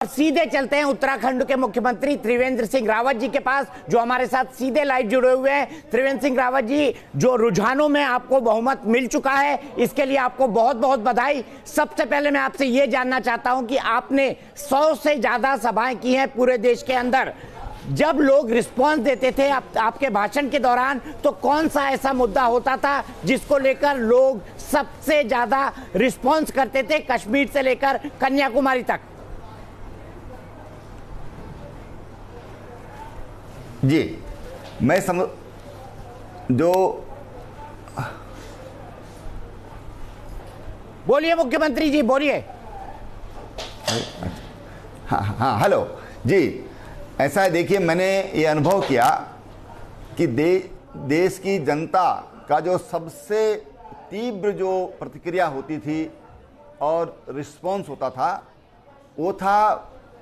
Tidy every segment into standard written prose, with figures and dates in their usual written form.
सीधे चलते हैं उत्तराखंड के मुख्यमंत्री त्रिवेंद्र सिंह रावत जी के पास, जो हमारे साथ सीधे लाइव जुड़े हुए हैं। त्रिवेंद्र सिंह रावत जी, जो रुझानों में आपको बहुमत मिल चुका है, इसके लिए आपको बहुत बहुत बधाई। सबसे पहले मैं आपसे यह जानना चाहता हूं कि आपने 100 से ज्यादा सभाएं की हैं पूरे देश के अंदर। जब लोग रिस्पांस देते थे आपके भाषण के दौरान, तो कौन सा ऐसा मुद्दा होता था जिसको लेकर लोग सबसे ज्यादा रिस्पांस करते थे, कश्मीर से लेकर कन्याकुमारी तक? जी, मैं समझ जो बोलिए मुख्यमंत्री जी, बोलिए। हाँ, हेलो जी। ऐसा है, देखिए, मैंने ये अनुभव किया कि देश की जनता का जो सबसे तीव्र जो प्रतिक्रिया होती थी और रिस्पॉन्स होता था, वो था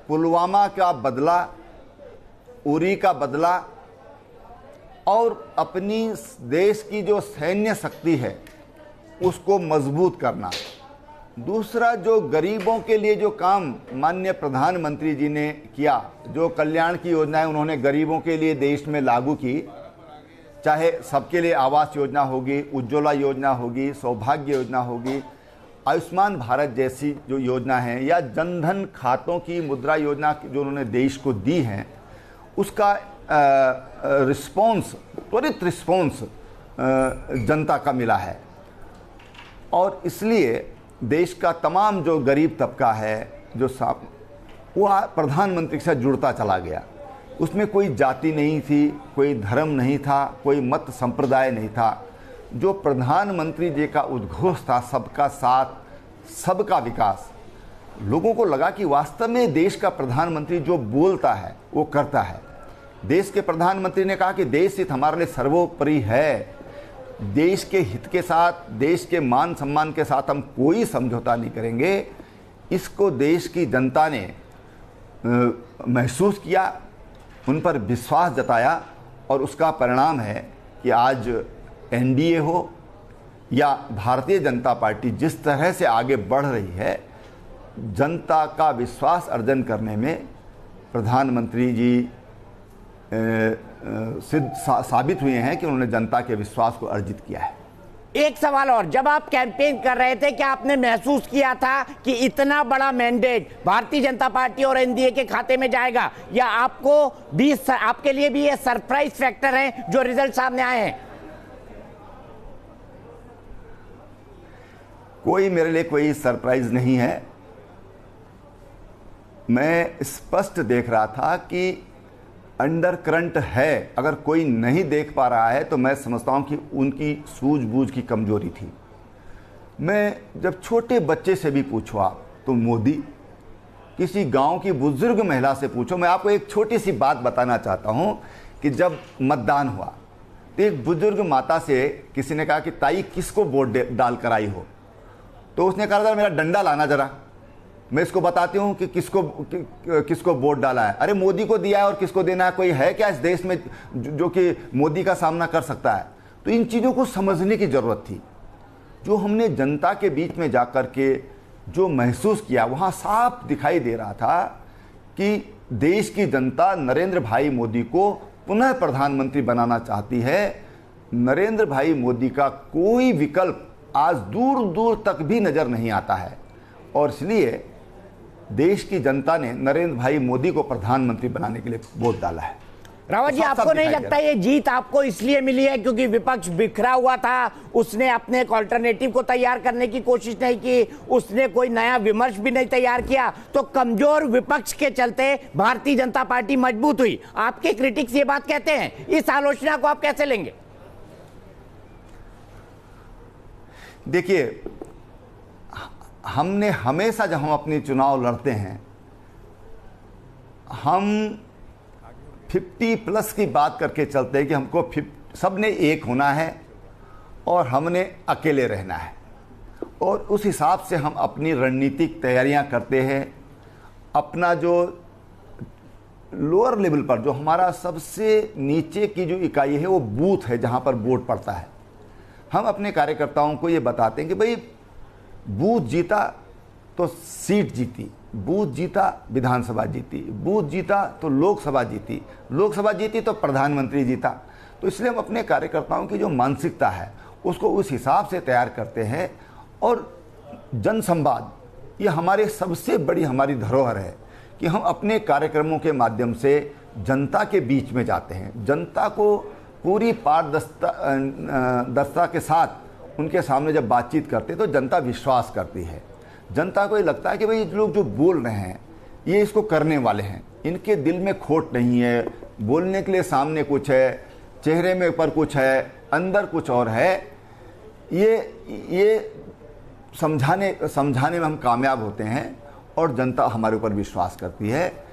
पुलवामा का बदला, उरी का बदला, और अपनी देश की जो सैन्य शक्ति है उसको मजबूत करना। दूसरा, जो गरीबों के लिए जो काम माननीय प्रधानमंत्री जी ने किया, जो कल्याण की योजनाएं उन्होंने गरीबों के लिए देश में लागू की, चाहे सबके लिए आवास योजना होगी, उज्ज्वला योजना होगी, सौभाग्य योजना होगी, आयुष्मान भारत जैसी जो योजना है, या जनधन खातों की मुद्रा योजना जो उन्होंने देश को दी हैं, उसका रिस्पॉन्स, त्वरित रिस्पॉन्स जनता का मिला है। और इसलिए देश का तमाम जो गरीब तबका है, जो वो प्रधानमंत्री के साथ जुड़ता चला गया। उसमें कोई जाति नहीं थी, कोई धर्म नहीं था, कोई मत संप्रदाय नहीं था। जो प्रधानमंत्री जी का उद्घोष था, सबका साथ, सबका विकास, लोगों को लगा कि वास्तव में देश का प्रधानमंत्री जो बोलता है वो करता है। देश के प्रधानमंत्री ने कहा कि देश हित हमारे लिए सर्वोपरि है, देश के हित के साथ, देश के मान सम्मान के साथ हम कोई समझौता नहीं करेंगे। इसको देश की जनता ने महसूस किया, उन पर विश्वास जताया, और उसका परिणाम है कि आज एनडीए हो या भारतीय जनता पार्टी जिस तरह से आगे बढ़ रही है, जनता का विश्वास अर्जन करने में प्रधानमंत्री जी साबित हुए हैं कि उन्होंने जनता के विश्वास को अर्जित किया है। एक सवाल और, जब आप कैंपेन कर रहे थे, क्या आपने महसूस किया था कि इतना बड़ा मैंडेट भारतीय जनता पार्टी और एनडीए के खाते में जाएगा, या आपके लिए भी ये सरप्राइज फैक्टर है जो रिजल्ट सामने आए हैं? कोई मेरे लिए कोई सरप्राइज नहीं है। मैं स्पष्ट देख रहा था कि अंडर करंट है। अगर कोई नहीं देख पा रहा है तो मैं समझता हूं कि उनकी सूझबूझ की कमजोरी थी। मैं जब छोटे बच्चे से भी पूछो आप, तो मोदी, किसी गांव की बुजुर्ग महिला से पूछो। मैं आपको एक छोटी सी बात बताना चाहता हूं कि जब मतदान हुआ तो एक बुजुर्ग माता से किसी ने कहा कि ताई किसको वोट डाल कर आई हो, तो उसने कहा था मेरा डंडा लाना जरा, मैं इसको बताती हूँ कि किसको वोट डाला है। अरे मोदी को दिया है और किसको देना है, कोई है क्या इस देश में जो कि मोदी का सामना कर सकता है? तो इन चीज़ों को समझने की ज़रूरत थी। जो हमने जनता के बीच में जाकर के जो महसूस किया, वहाँ साफ दिखाई दे रहा था कि देश की जनता नरेंद्र भाई मोदी को पुनः प्रधानमंत्री बनाना चाहती है। नरेंद्र भाई मोदी का कोई विकल्प आज दूर दूर तक भी नज़र नहीं आता है, और इसलिए देश की जनता ने नरेंद्र भाई मोदी को प्रधानमंत्री बनाने के लिए वोट डाला है। रावत जी, आपको नहीं लगता ये जीत आपको इसलिए मिली है क्योंकि विपक्ष बिखरा हुआ था, उसने अपने एक ऑल्टरनेटिव को तैयार करने की कोशिश नहीं की, उसने कोई नया विमर्श भी नहीं तैयार किया, तो कमजोर विपक्ष के चलते भारतीय जनता पार्टी मजबूत हुई? आपके क्रिटिक्स ये बात कहते हैं, इस आलोचना को आप कैसे लेंगे? देखिए, हमने हमेशा जब हम अपनी चुनाव लड़ते हैं, हम 50+ की बात करके चलते हैं कि हमको सबने एक होना है और हमने अकेले रहना है, और उस हिसाब से हम अपनी रणनीतिक तैयारियां करते हैं। अपना जो लोअर लेवल पर, जो हमारा सबसे नीचे की जो इकाई है, वो बूथ है जहां पर वोट पड़ता है, हम अपने कार्यकर्ताओं को ये बताते हैं कि भाई बूथ जीता तो सीट जीती, बूथ जीता विधानसभा जीती, बूथ जीता तो लोकसभा जीती, लोकसभा जीती तो प्रधानमंत्री जीता। तो इसलिए हम अपने कार्यकर्ताओं की जो मानसिकता है उसको उस हिसाब से तैयार करते हैं। और जनसंवाद ये हमारे सबसे बड़ी हमारी धरोहर है कि हम अपने कार्यक्रमों के माध्यम से जनता के बीच में जाते हैं, जनता को पूरी पारदर्शिता के साथ उनके सामने जब बातचीत करते हैं तो जनता विश्वास करती है। जनता को ये लगता है कि भाई लोग जो बोल रहे हैं ये इसको करने वाले हैं, इनके दिल में खोट नहीं है, बोलने के लिए सामने कुछ है, चेहरे में पर कुछ है, अंदर कुछ और है। ये समझाने में हम कामयाब होते हैं और जनता हमारे ऊपर विश्वास करती है।